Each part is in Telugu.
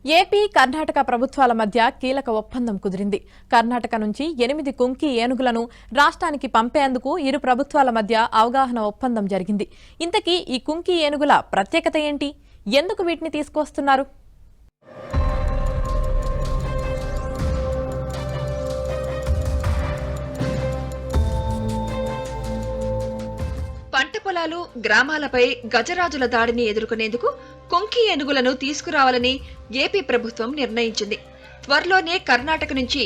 ఏపీ కర్ణాటక ప్రభుత్వాల మధ్య కీలక ఒప్పందం కుదిరింది. కర్ణాటక నుంచి 8 కుంకి ఏనుగులను రాష్ట్రానికి పంపేందుకు ఇరు ప్రభుత్వాల మధ్య అవగాహన ఒప్పందం జరిగింది. ఇంతకీ ఈ కుంకి ఏనుగుల ప్రత్యేకత ఏంటి? ఎందుకు వీటిని తీసుకొస్తున్నారు? పంట పొలాలు, గ్రామాలపై గజరాజుల దాడిని ఎదుర్కొనేందుకు కొంకి ఏనుగులను తీసుకురావాలని ఏపీ ప్రభుత్వం నిర్ణయించింది. త్వరలోనే కర్ణాటక నుంచి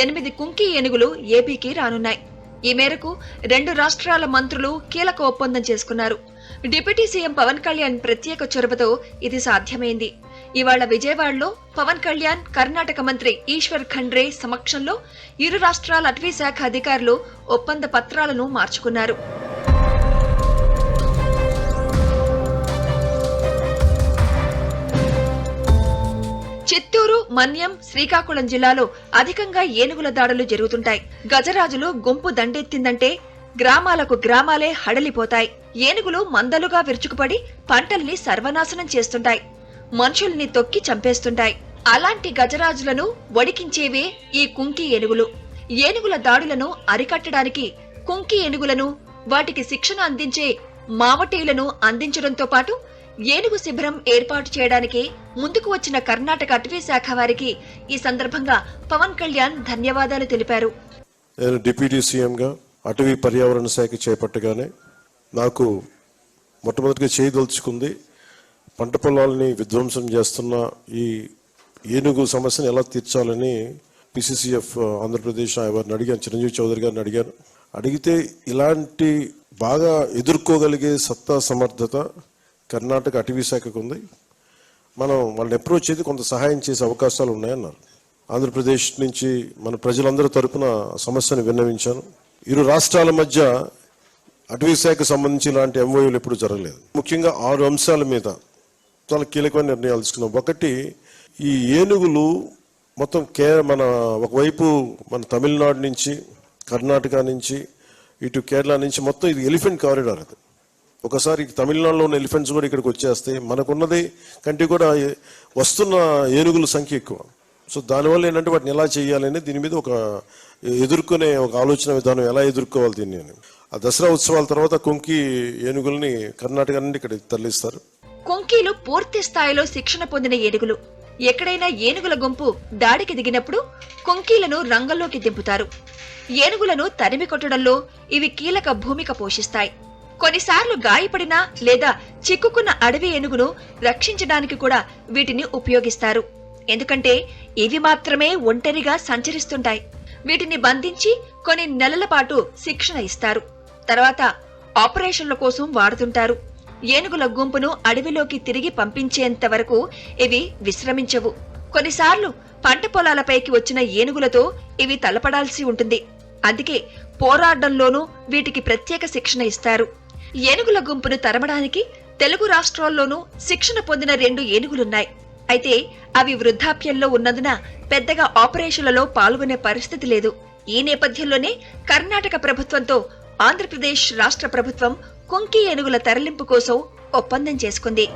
8 కుంకి ఏనుగులు ఏపీకి రానున్నాయి. ఈ మేరకు 2 రాష్ట్రాల మంత్రులు కీలక ఒప్పందం చేసుకున్నారు. డిప్యూటీ సీఎం పవన్ కళ్యాణ్ ప్రత్యేక చొరవతో ఇది సాధ్యమైంది. ఇవాళ విజయవాడలో పవన్ కళ్యాణ్, కర్ణాటక మంత్రి ఈశ్వర్ ఖండ్రే సమక్షంలో ఇరు రాష్ట్రాల అటవీ శాఖ అధికారులు ఒప్పంద పత్రాలను మార్చుకున్నారు. చిత్తూరు, మన్యం, శ్రీకాకుళం జిల్లాలో అధికంగా ఏనుగుల దాడులు జరుగుతుంటాయి. గజరాజులు గుంపు దండెత్తిందంటే గ్రామాలకు గ్రామాలే హడలిపోతాయి. ఏనుగులు మందలుగా విరుచుకుపడి పంటల్ని సర్వనాశనం చేస్తుంటాయి, మనుషుల్ని తొక్కి చంపేస్తుంటాయి. అలాంటి గజరాజులను వడికించేవే ఈ కుంకి ఏనుగులు. ఏనుగుల దాడులను అరికట్టడానికి కుంకి ఏనుగులను, వాటికి శిక్షణ అందించే మావటీలను అందించడంతో పాటు ఏనుగు శిబిరం ఏర్పాటు చేయడానికి ముందుకు వచ్చిన కర్ణాటక అటవీ శాఖ వారికి ఈ సందర్భంగా పవన్ కళ్యాణ్ ధన్యవాదాలు తెలిపారు. నేను డిప్యూటీ సీఎంగా అటవీ పర్యావరణ శాఖ చేపట్టగానే నాకు మొట్టమొదటిగా చేయదలుచుకుంది పంట పొలాలని విధ్వంసం చేస్తున్న ఈ ఏనుగు సమస్యను ఎలా తీర్చాలని పిసిసిఎఫ్ ఆంధ్రప్రదేశ్ వారిని అడిగాను, చిరంజీవి చౌదరి గారిని అడిగాను. అడిగితే ఇలాంటి బాగా ఎదుర్కోగలిగే సత్తా సమర్థత కర్ణాటక అటవీ శాఖకు ఉంది, మనం వాళ్ళని అప్రోచ్ చేసి కొంత సహాయం చేసే అవకాశాలు ఉన్నాయన్నారు. ఆంధ్రప్రదేశ్ నుంచి మన ప్రజలందరి తరపున సమస్యను విన్నవించాను. ఇరు రాష్ట్రాల మధ్య అటవీ శాఖకు సంబంధించి ఇలాంటి ఎంఓయూలు ఎప్పుడు జరగలేదు. ముఖ్యంగా 6 అంశాల మీద చాలా కీలకమైన నిర్ణయాలు తీసుకున్నాం. ఒకటి, ఈ ఏనుగులు మొత్తం మన ఒకవైపు మన తమిళనాడు నుంచి, కర్ణాటక నుంచి, ఇటు కేరళ నుంచి మొత్తం ఇది ఎలిఫెంట్ కారిడార్. అది ఒకసారి తమిళనాడులో ఉన్న ఎలిఫెంట్స్ కూడా ఇక్కడికి వచ్చేస్తాయి. మనకున్నది కంటే కూడా వస్తున్న ఏనుగుల సంఖ్య ఎక్కువ. సో దానివల్ల ఏంటంటే వాటిని ఎలా చేయాలని దీని మీద ఒక ఎదుర్కొనే ఒక ఆలోచన విధానం, ఎలా ఎదుర్కోవాలి దీన్ని. ఆ దసరా ఉత్సవాల తర్వాత కొంకి ఏనుగుల్ని కర్ణాటక నుండి ఇక్కడ తరలిస్తారు. కొంకీలు పూర్తి స్థాయిలో శిక్షణ పొందిన ఏనుగులు. ఎక్కడైనా ఏనుగుల గుంపు దాడికి దిగినప్పుడు కొంకీలను రంగంలోకి దింపుతారు. ఏనుగులను తరిమి కొట్టడంలో ఇవి కీలక భూమిక పోషిస్తాయి. కొన్నిసార్లు గాయపడిన లేదా చిక్కుకున్న అడవి ఏనుగును రక్షించడానికి కూడా వీటిని ఉపయోగిస్తారు. ఎందుకంటే ఇవి మాత్రమే ఒంటరిగా సంచరిస్తుంటాయి. వీటిని బంధించి కొన్ని నెలల పాటు శిక్షణ ఇస్తారు. తర్వాత ఆపరేషన్ల కోసం వాడుతుంటారు. ఏనుగుల గుంపును అడవిలోకి తిరిగి పంపించేంత వరకు ఇవి విశ్రమించవు. కొన్నిసార్లు పంట పొలాలపైకి వచ్చిన ఏనుగులతో ఇవి తలపడాల్సి ఉంటుంది. అందుకే పోరాటంలోనూ వీటికి ప్రత్యేక శిక్షణ ఇస్తారు. ఏనుగుల గుంపును తరమడానికి తెలుగు రాష్ట్రాల్లోనూ శిక్షణ పొందిన 2 ఏనుగులున్నాయి. అయితే అవి వృద్ధాప్యంలో ఉన్నందున పెద్దగా ఆపరేషన్లలో పాల్గొనే పరిస్థితి లేదు. ఈ నేపథ్యంలోనే కర్ణాటక ప్రభుత్వంతో ఆంధ్రప్రదేశ్ రాష్ట్ర ప్రభుత్వం కొంకి ఏనుగుల తరలింపు కోసం ఒప్పందం చేసుకుంది.